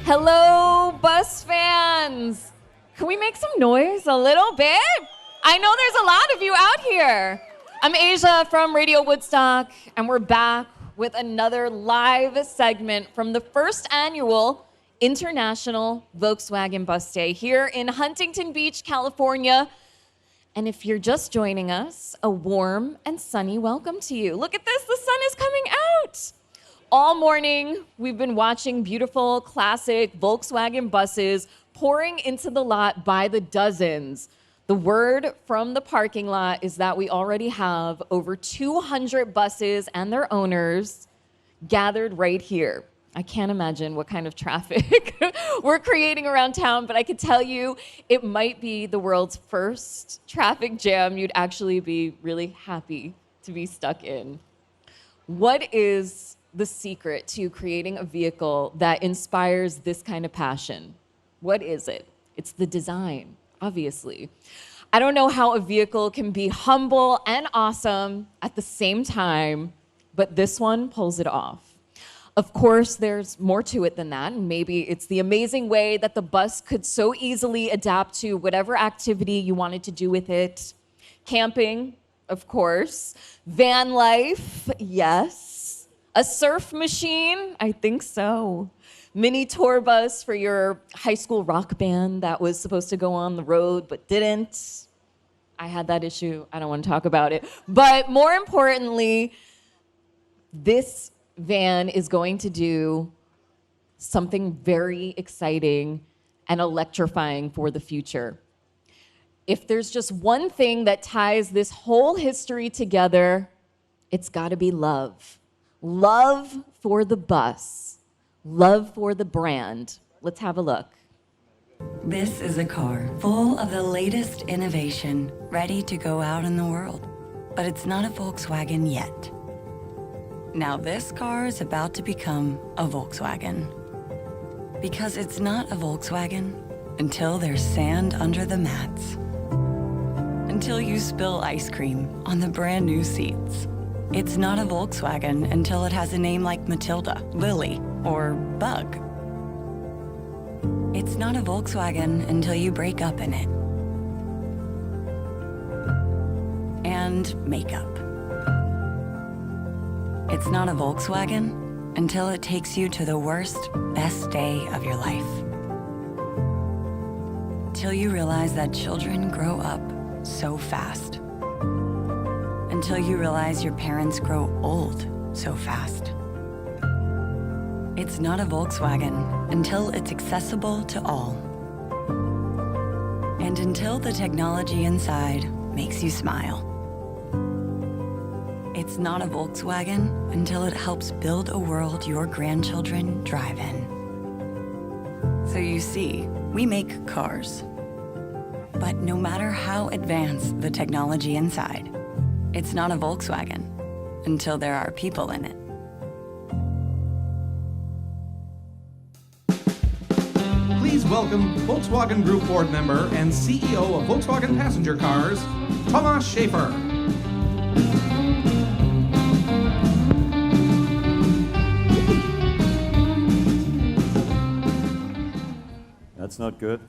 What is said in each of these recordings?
Hello, bus fans. Can we make some noise a little bit? I know there's a lot of you out here. I'm Asia from Radio Woodstock, and we're back with another live segment from the first annual International Volkswagen Bus Day here in Huntington Beach, California. And if you're just joining us, a warm and sunny welcome to you. Look at this, the sun is coming out. All morning, we've been watching beautiful, classic Volkswagen buses pouring into the lot by the dozens. The word from the parking lot is that we already have over 200 buses and their owners gathered right here. I can't imagine what kind of traffic we're creating around town, but I can tell you it might be the world's first traffic jam you'd actually be really happy to be stuck in. What is the secret to creating a vehicle that inspires this kind of passion? What is it? It's the design, obviously. I don't know how a vehicle can be humble and awesome at the same time, but this one pulls it off. Of course, there's more to it than that, and maybe it's the amazing way that the bus could so easily adapt to whatever activity you wanted to do with it. Camping, of course. Van life, yes. A surf machine? I think so. Mini tour bus for your high school rock band that was supposed to go on the road but didn't. I had that issue. I don't want to talk about it. But more importantly, this van is going to do something very exciting and electrifying for the future. If there's just one thing that ties this whole history together, it's got to be love. Love for the bus, love for the brand. Let's have a look. This is a car full of the latest innovation, ready to go out in the world. But it's not a Volkswagen yet. Now this car is about to become a Volkswagen. Because it's not a Volkswagen until there's sand under the mats. Until you spill ice cream on the brand new seats. It's not a Volkswagen until it has a name like Matilda, Lily, or Bug. It's not a Volkswagen until you break up in it. And makeup. It's not a Volkswagen until it takes you to the worst, best day of your life. Till you realize that children grow up so fast. Until you realize your parents grow old so fast. It's not a Volkswagen until it's accessible to all. And until the technology inside makes you smile. It's not a Volkswagen until it helps build a world your grandchildren drive in. So you see, we make cars. But no matter how advanced the technology inside, it's not a Volkswagen until there are people in it. Please welcome Volkswagen Group board member and CEO of Volkswagen Passenger Cars, Thomas Schaefer. That's not good.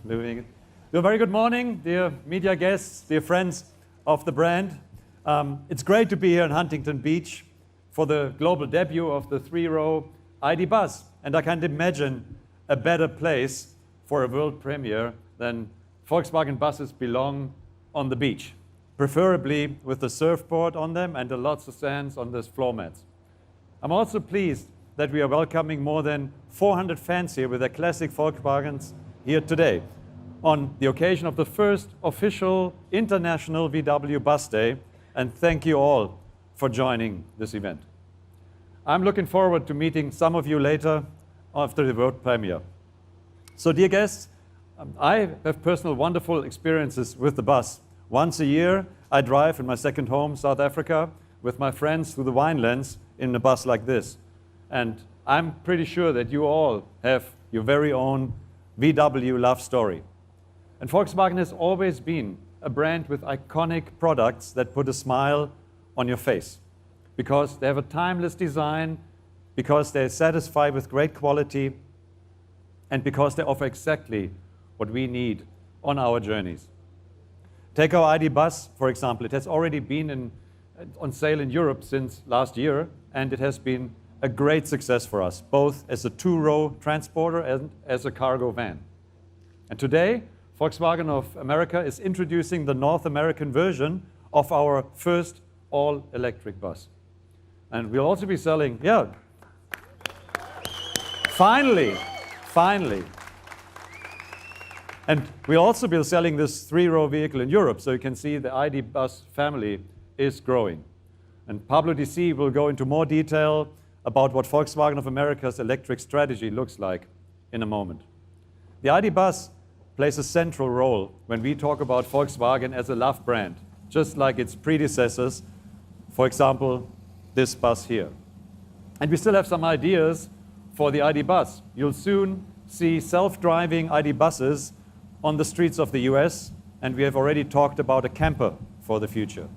A very good morning, dear media guests, dear friends of the brand. It's great to be here in Huntington Beach for the global debut of the 3-row ID bus. And I can't imagine a better place for a world premiere than Volkswagen buses belong on the beach, preferably with the surfboard on them and lots of sands on these floor mats. I'm also pleased that we are welcoming more than 400 fans here with their classic Volkswagens here today on the occasion of the first official International VW Bus Day. And thank you all for joining this event. I'm looking forward to meeting some of you later after the world premiere. So dear guests, I have personal wonderful experiences with the bus. Once a year, I drive in my second home, South Africa, with my friends through the Winelands in a bus like this. And I'm pretty sure that you all have your very own VW love story. And Volkswagen has always been a brand with iconic products that put a smile on your face because they have a timeless design, because they're satisfied with great quality, and because they offer exactly what we need on our journeys. Take our ID Bus, for example. It has already been on sale in Europe since last year, and it has been a great success for us, both as a two-row transporter and as a cargo van. And today, Volkswagen of America is introducing the North American version of our first all-electric bus. And we'll also be selling, finally. And we'll also be selling this three-row vehicle in Europe, so you can see the ID Bus family is growing. And Pablo DC will go into more detail about what Volkswagen of America's electric strategy looks like in a moment. The ID Bus plays a central role when we talk about Volkswagen as a love brand, just like its predecessors, for example, this bus here. And we still have some ideas for the ID Bus. You'll soon see self-driving ID buses on the streets of the US, and we have already talked about a camper for the future.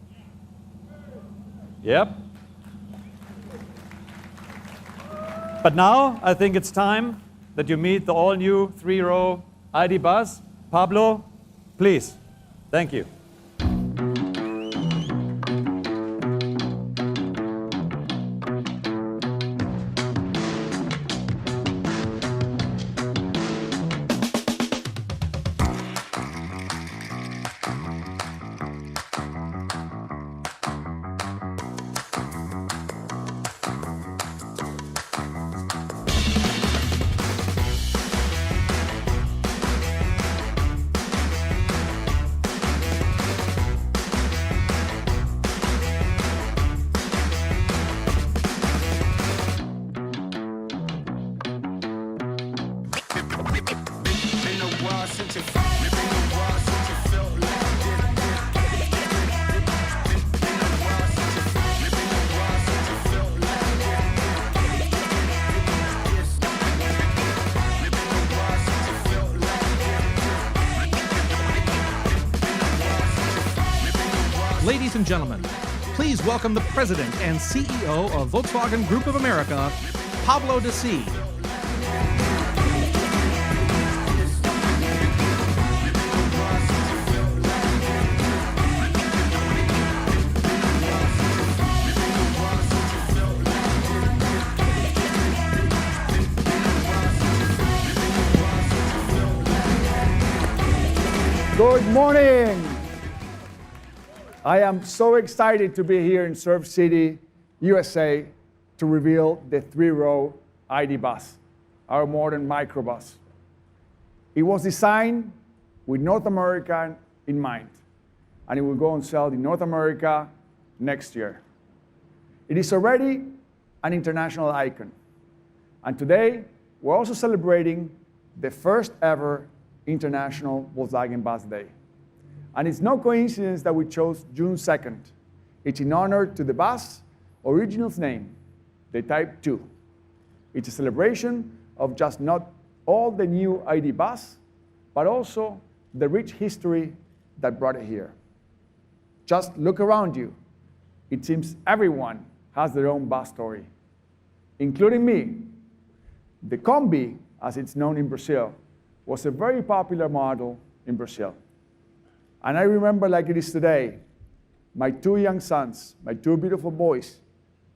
Yep. But now I think it's time that you meet the all-new three-row ID Bus. Pablo, please. Thank you. Ladies and gentlemen, please welcome the President and CEO of Volkswagen Group of America, Pablo DC. Good morning. I am so excited to be here in Surf City, USA, to reveal the three-row ID Bus, our modern microbus. It was designed with North America in mind, and it will go on sale in North America next year. It is already an international icon, and today we're also celebrating the first ever International Volkswagen Bus Day. And it's no coincidence that we chose June 2nd. It's in honor to the bus original name, the Type 2. It's a celebration of just not all the new ID Bus, but also the rich history that brought it here. Just look around you. It seems everyone has their own bus story, including me. The Kombi, as it's known in Brazil, was a very popular model in Brazil. And I remember like it is today, my two young sons, my two beautiful boys,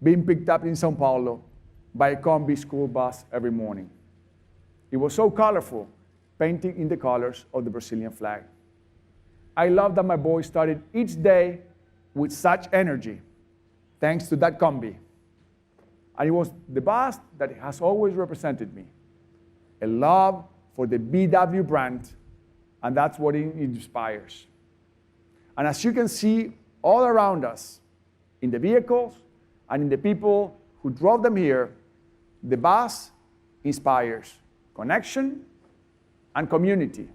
being picked up in São Paulo by a Kombi school bus every morning. It was so colorful, painting in the colors of the Brazilian flag. I love that my boys started each day with such energy, thanks to that Kombi. And it was the bus that has always represented me, a love for the VW brand, and that's what it inspires. And as you can see all around us, in the vehicles and in the people who drove them here, the bus inspires connection and community,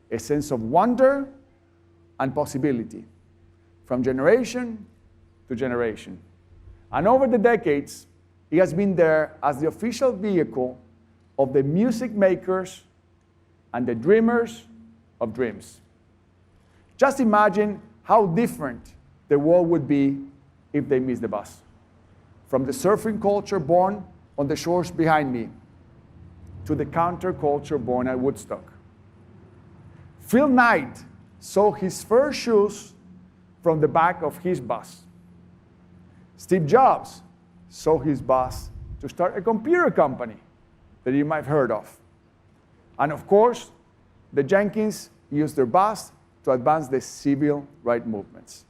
a sense of wonder and possibility, from generation to generation. And over the decades, it has been there as the official vehicle of the music makers and the dreamers of dreams. Just imagine how different the world would be if they missed the bus. From the surfing culture born on the shores behind me, to the counterculture born at Woodstock. Phil Knight saw his first shoes from the back of his bus. Steve Jobs sold his bus to start a computer company that you might have heard of. And of course, the Jenkins used their bus to advance the civil rights movements.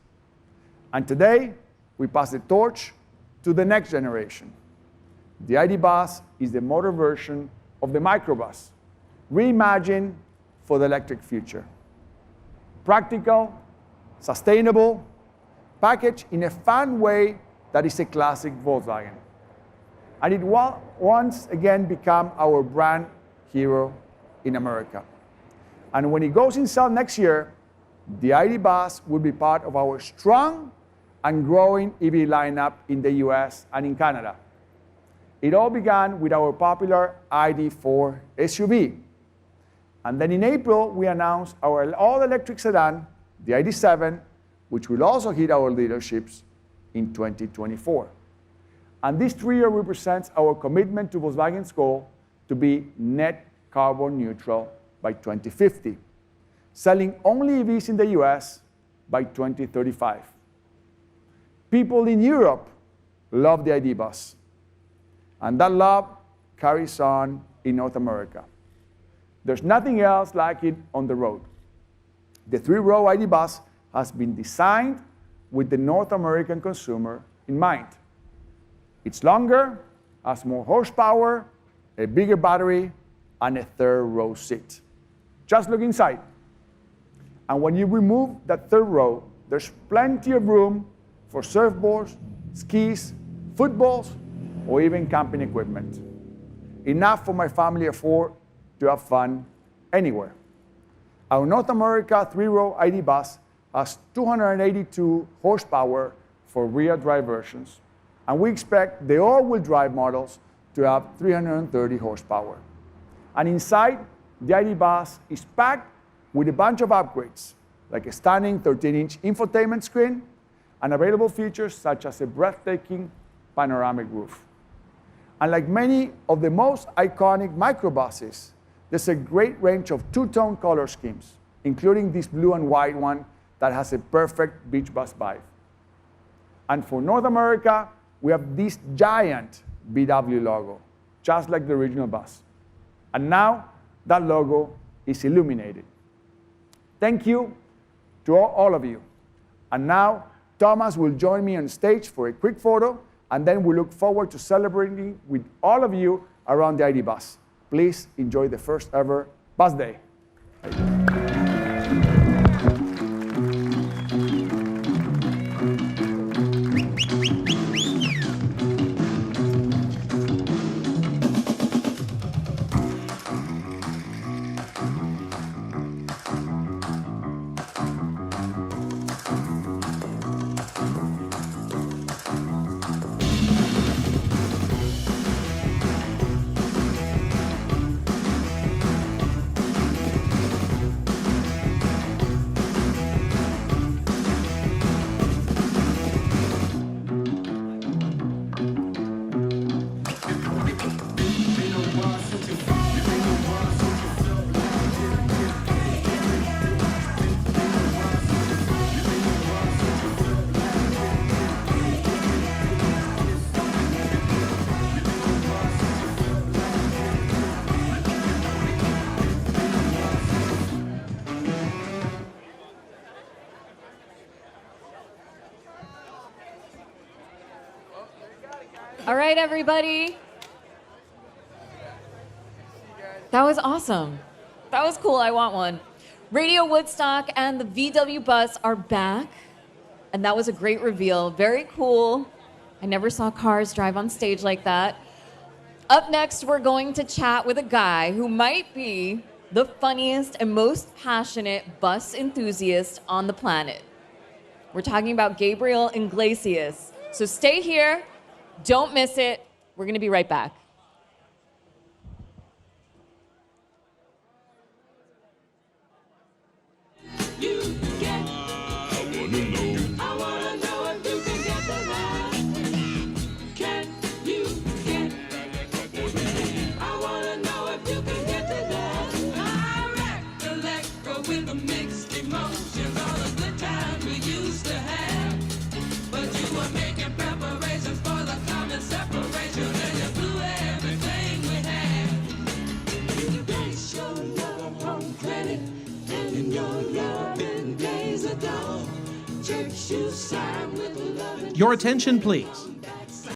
And today, we pass the torch to the next generation. The ID bus is the motor version of the microbus, reimagined for the electric future. Practical, sustainable, packaged in a fun way that is a classic Volkswagen. And it will once again become our brand hero in America. And when it goes in sale next year, the ID bus will be part of our strong and growing EV lineup in the US and in Canada. It all began with our popular ID4 SUV. And then in April, we announced our all-electric sedan, the ID7, which will also hit our dealerships in 2024. And this 3 year represents our commitment to Volkswagen's goal to be net carbon neutral by 2050, selling only EVs in the US by 2035. People in Europe love the ID bus, and that love carries on in North America. There's nothing else like it on the road. The 3-row ID bus has been designed with the North American consumer in mind. It's longer, has more horsepower, a bigger battery, and a 3rd-row seat. Just look inside. And when you remove that 3rd row, there's plenty of room for surfboards, skis, footballs, or even camping equipment. Enough for my family of 4 to have fun anywhere. Our North America 3-row ID bus has 282 horsepower for rear drive versions, and we expect the all-wheel drive models to have 330 horsepower. And inside, the ID bus is packed with a bunch of upgrades, like a stunning 13-inch infotainment screen and available features such as a breathtaking panoramic roof. And like many of the most iconic microbuses, there's a great range of two-tone color schemes, including this blue and white one that has a perfect beach bus vibe. And for North America, we have this giant VW logo, just like the original bus. And now, that logo is illuminated. Thank you to all of you. And now, Thomas will join me on stage for a quick photo, and then we look forward to celebrating with all of you around the ID bus. Please enjoy the first ever bus day. All right, everybody. That was awesome. That was cool. I want one. Radio Woodstock and the VW bus are back, and that was a great reveal. Very cool. I never saw cars drive on stage like that. Up next, we're going to chat with a guy who might be the funniest and most passionate bus enthusiast on the planet. We're talking about Gabriel Iglesias. So stay here. Don't miss it. We're going to be right back. Can you get? I wanna know if you Your attention, please.